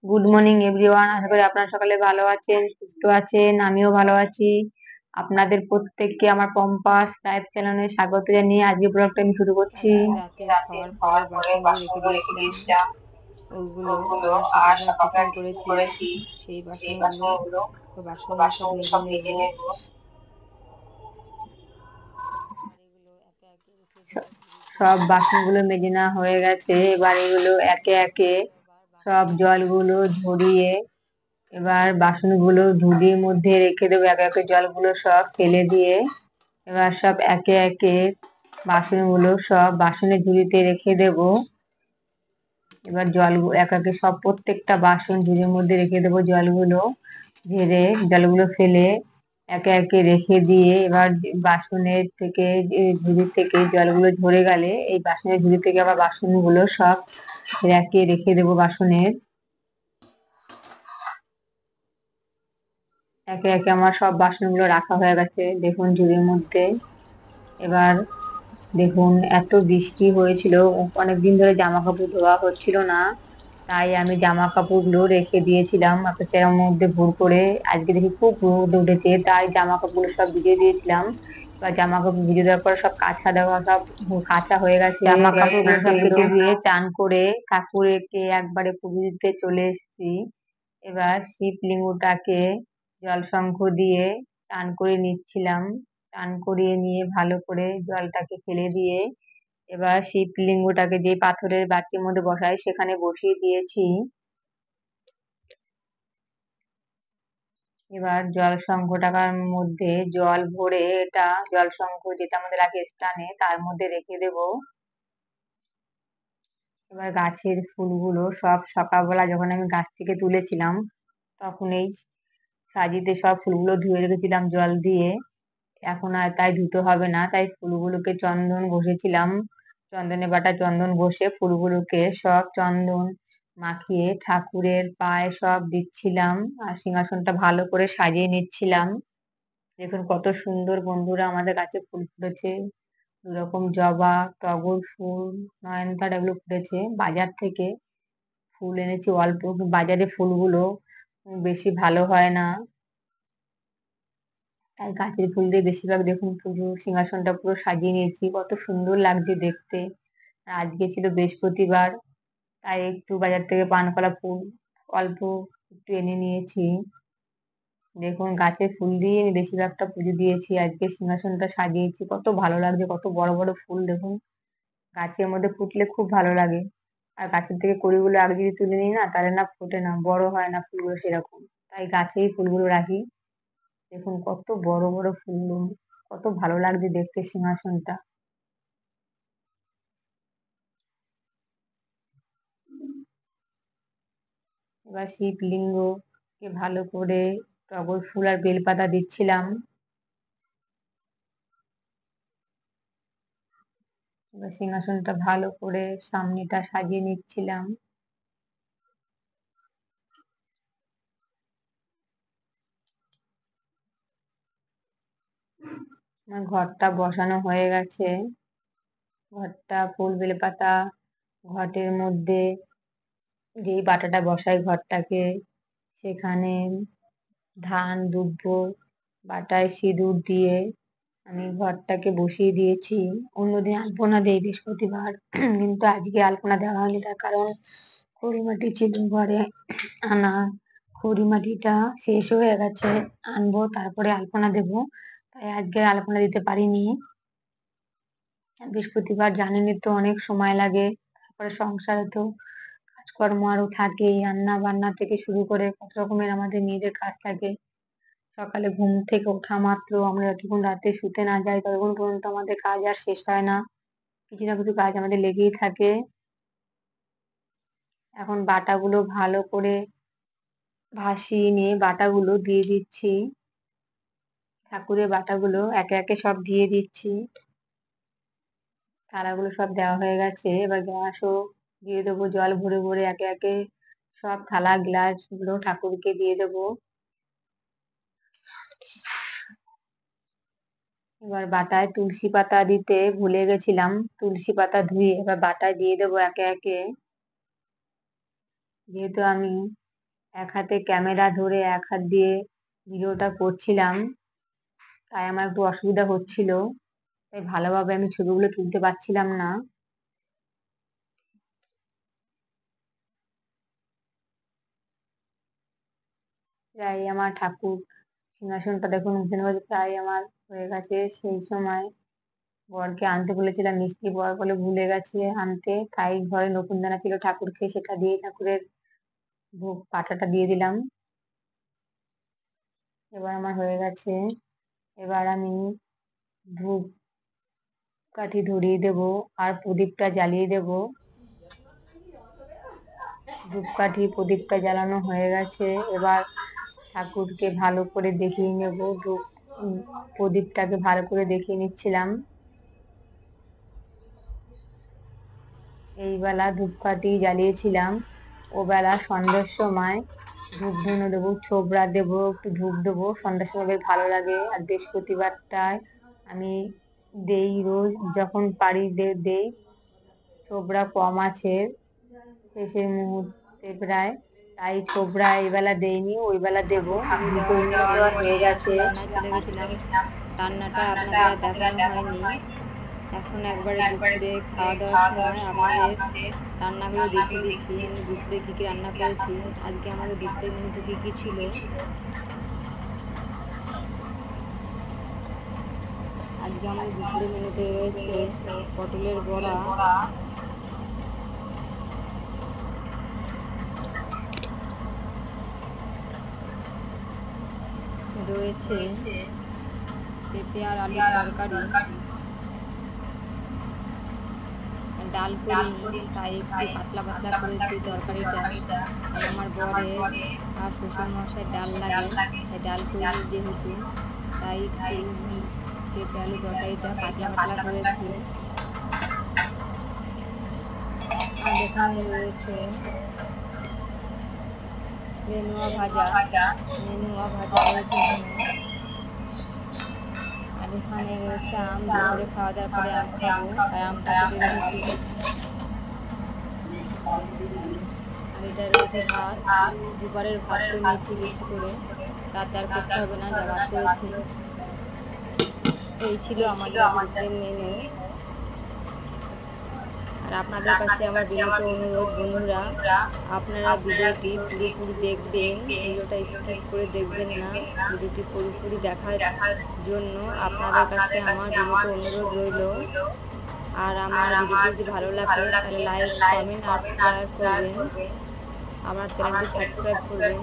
Good morning everyone. আশা করি আপনারা সকালে ভালো আছেন, সুস্থ আছেন। আমিও ভালো আছি। আপনাদের প্রত্যেককে আমার কম্পাস লাইভ চ্যানেলে স্বাগত জানিয়ে আজকে ব্লগটা আমি শুরু করছি। কালকে রাতে খাওয়ার পরে বাসনগুলো রেখে দিয়েছিলাম, ওগুলো আবার সকালবেলা টিফিন করেছি। সেই বাসনগুলো বাসনগুলো সব মেজে নেব। এগুলো একে একে রেখে দিয়ে সব বাসনগুলো মেজে নেওয়া হয়ে গেছে। এবার এগুলো একে একে সব জলগুলো ঝরিয়ে এবার বাসনগুলো ঝুড়ির মধ্যে রেখে দেবো। একে একে জলগুলো সব ফেলে দিয়ে এবার সব একে একে বাসনগুলো সব বাসনের ঝুড়িতে রেখে দেব। এবার জলগুলো একে একে সব প্রত্যেকটা বাসন ঝুড়ির মধ্যে রেখে দেবো। জলগুলো ঝেড়ে জলগুলো ফেলে একে একে রেখে দিয়ে এবার বাসনের থেকে ঝুড়ি থেকে জলগুলো ঝরে গেলে এই বাসনের ঝুড়ি থেকে আবার বাসনগুলো সব রেখে রেখে দেবো। বাসনের একে একে আমার সব বাসনগুলো রাখা হয়ে গেছে দেখুন ঝুড়ির মধ্যে। এবার দেখুন এত বৃষ্টি হয়েছিল, অনেকদিন ধরে জামা কাপড় ধোয়া হচ্ছিল না, তাই আমি জামা কাপড়গুলো রেখে দিয়েছিলাম একটা চেয়ারের মধ্যে ভোর করে। আজকে দেখি খুব রোদ উঠেছে, তাই জামা কাপড়গুলো সব ভিজিয়ে দিয়েছিলাম। এবার জামা কাপড় ভিজিয়ে দেওয়ার পর সব কাঁচা দেওয়া সব কাঁচা হয়ে গেছে। জামা কাপড়গুলো সব কেটে ধুয়ে চান করে ঠাকুরকে একবারে পুজো দিতে চলে এসেছি। এবার শিবলিঙ্গটাকে জল শঙ্খ দিয়ে চান করে নিচ্ছিলাম। চান করিয়ে নিয়ে ভালো করে জলটাকে ফেলে দিয়ে এবার শিবলিঙ্গটাকে যে পাথরের বাটির মধ্যে বসাই সেখানে বসিয়ে দিয়েছি। এবার জল শঙ্খটার মধ্যে জল ভরে এটা জল শঙ্খ যেটা আমাদের রাখে স্থানে তার মধ্যে রেখে দেব। এবার গাছের ফুলগুলো সব সকালবেলা যখন আমি গাছ থেকে তুলেছিলাম তখন এই সাজিতে সব ফুলগুলো ধুয়ে রেখেছিলাম জল দিয়ে। এখন আর তাই ধুতে হবে না, তাই ফুলগুলোকে চন্দন ঘষেছিলাম। চন্দনে বাটা চন্দন ঘষে ফুলগুলোকে সব চন্দন মাখিয়ে ঠাকুরের পায়ে সব দিচ্ছিলাম আর সিংহাসনটা ভালো করে সাজিয়ে নিচ্ছিলাম। দেখুন কত সুন্দর বন্ধুরা আমাদের গাছে ফুল ফুটেছে। দুরকম জবা, টগর ফুল, নয়নতারা এগুলো ফুটেছে। বাজার থেকে ফুল এনেছি অল্প, বাজারে ফুলগুলো বেশি ভালো হয় না, তাই গাছের ফুল দিয়ে বেশিরভাগ দেখুন পুজো সিংহাসনটা পুরো সাজিয়ে নিয়েছি। কত সুন্দর লাগছে দেখতে। আর আজকে ছিল বৃহস্পতিবার, তাই একটু বাজার থেকে পানকলা ফুল অল্প একটু এনে নিয়েছি। দেখুন গাছের ফুল দিয়ে আমি বেশিরভাগটা পুজো দিয়েছি। আজকে সিংহাসনটা সাজিয়েছি, কত ভালো লাগছে। কত বড় বড় ফুল দেখুন, গাছের মধ্যে ফুটলে খুব ভালো লাগে। আর গাছের থেকে কড়িগুলো আগে যদি তুলে নিই না তাহলে না ফোটে না, বড় হয় না ফুলগুলো সেরকম, তাই গাছেই ফুলগুলো রাখি। দেখুন কত বড় বড় ফুল, কত ভালো লাগছে দেখতে সিংহাসনটা। এবার শিবলিঙ্গকে ভালো করে টগর ফুল আর বেলপাতা দিচ্ছিলাম। এবার সিংহাসনটা ভালো করে সামনেটা সাজিয়ে নিচ্ছিলাম। আমার ঘরটা বসানো হয়ে গেছে। ঘরটা ফুল বেলপাতা ঘটের মধ্যে যেই বাটাটা বসাই ঘরটাকে, সেখানে ধান দুব্ব বাটায় সিঁদুর দিয়ে আমি ঘরটাকে বসিয়ে দিয়েছি। অন্যদিন আলপনা দেই বৃহস্পতিবার, কিন্তু আজকে আলপনা দেওয়া হয়নি, তার কারণ খড়ি মাটি ছিল ঘরে আনা। খড়ি মাটিটা শেষ হয়ে গেছে, আনবো তারপরে আলপনা দেব, তাই আজকে আলপনা দিতে পারিনি। বৃহস্পতিবার জানেনই তো অনেক সময় লাগে, তারপরে সংসারে তো কাজকর্ম আরো থাকে, রান্না বান্না থেকে শুরু করে কত রকমের আমাদের নিজের কাজ থাকে। সকালে ঘুম থেকে ওঠা মাত্র আমরা যতক্ষণ রাতে শুতে না যাই ততক্ষণ পর্যন্ত আমাদের কাজ আর শেষ হয় না, কিছু না কিছু কাজ আমাদের লেগেই থাকে। এখন বাটাগুলো ভালো করে ভাসিয়ে নিয়ে বাটাগুলো দিয়ে দিচ্ছি। ঠাকুরের বাটাগুলো একে একে সব দিয়ে দিচ্ছি। থালাগুলো সব দেওয়া হয়ে গেছে, এবার গ্লাসও দিয়ে দেবো। জল ভরে ভরে একে একে সব থালা গ্লাস গুলো ঠাকুরকে দিয়ে দেবো। এবার বাটায় তুলসী পাতা দিতে ভুলে গেছিলাম, তুলসী পাতা ধুয়ে এবার বাটায় দিয়ে দেবো একে একে। যেহেতু আমি এক হাতে ক্যামেরা ধরে এক হাত দিয়ে ভিডিওটা করছিলাম, তাই আমার একটু অসুবিধা হচ্ছিল, তাই ভালোভাবে আমি ছবিগুলো তুলতে পারছিলাম না। প্রায় আমার ঠাকুর সিংহাসনটা দেখুন উঠে প্রায় আমার হয়ে গেছে। সেই সময় বরকে আনতে বলেছিলাম, মিষ্টি, বর বলে ভুলে গেছে আনতে, তাই ঘরে নকুনদানা ছিল ঠাকুরকে, সেটা দিয়ে ঠাকুরের ভোগ পাঠাটা দিয়ে দিলাম। এবার আমার হয়ে গেছে। এবার আমি ধূপ কাঠি ধরিয়ে দেব আর প্রদীপটা জ্বালিয়ে দেব। ধূপকাঠি প্রদীপটা জ্বালানো হয়ে গেছে। এবার ঠাকুরকে ভালো করে দেখিয়ে নেব। প্রদীপটাকে ভালো করে দেখিয়ে নিচ্ছিলাম। এই বেলা ধূপকাঠি জ্বালিয়েছিলাম, ও বেলা সন্ধ্যের সময় ধূপ ধুনো দেবো, ছোবড়া দেবো, একটু ধূপ দেবো, সন্ধ্যার সময় বেশ ভালো লাগে। আর বৃহস্পতিবারটায় আমি দেই, রোজ যখন পারি দেই। ছোবড়া কম আছে শেষের মুহূর্তে প্রায়, তাই ছোবড়া এই বেলা দেইনি, ওই বেলা দেবো। ঠাকুর দুটো দেওয়ার উনুনে পরে দেওয়া হয়ে আমরা গেছে। এসে রান্নায় চলে গেছিলাম। রান্নাটা আপনাদের আর দেখানো হয়নি। এখন একবারে দুপুরে খাওয়া দাওয়ার সময় আপনাদের রান্নাগুলো দেখিয়ে দিচ্ছি আমি দুপুরে কী কী রান্না করেছি। আজকে আমাদের দুপুরের মেনুতে কী কী ছিল। আজকে আমাদের দুপুরের মেনুতে রয়েছে পটলের বড়া, রয়েছে পেঁপে আর আলুর তরকারি, ডাল করিনি, তাই একটু পাতলা পাতলা করেছি তরকারিটা। আর আমার বরের আর শ্বশুরমশাই ডাল লাগে, তাই ডাল করিনি যেহেতু, তাই একটু পেঁপে আলু তরকারিটা পাতলা পাতলা করেছি। আর এখানে রয়েছে নেনুয়া ভাজা, নেনুয়া ভাজা রয়েছে এখানে। আর এখানে রয়েছে আম, দুপুরে খাওয়া দাওয়ার পরে আম খাবো, তাই আমটা কেটে রেখেছি। আর এটা রয়েছে ভাত, দুবারের ভাত করে নিয়েছি বেশি করে, রাতে আর করতে হবে না, যা ভাত করেছি। এই ছিল আমাদের দুপুরের মেনু। আর আপনাদের কাছে আমার বিনীত অনুরোধ, বন্ধুরা আপনারা ভিডিওটি পুরোপুরি দেখবেন, ভিডিওটা স্কিপ করে দেখবেন না। ভিডিওটি পুরোপুরি দেখার জন্য আপনাদের কাছে আমার বিনীত অনুরোধ রইল। আর আমার ভিডিওটি যদি ভালো লাগে তাহলে লাইক, কমেন্ট আর শেয়ার করবেন। আমার চ্যানেলটি সাবস্ক্রাইব করবেন।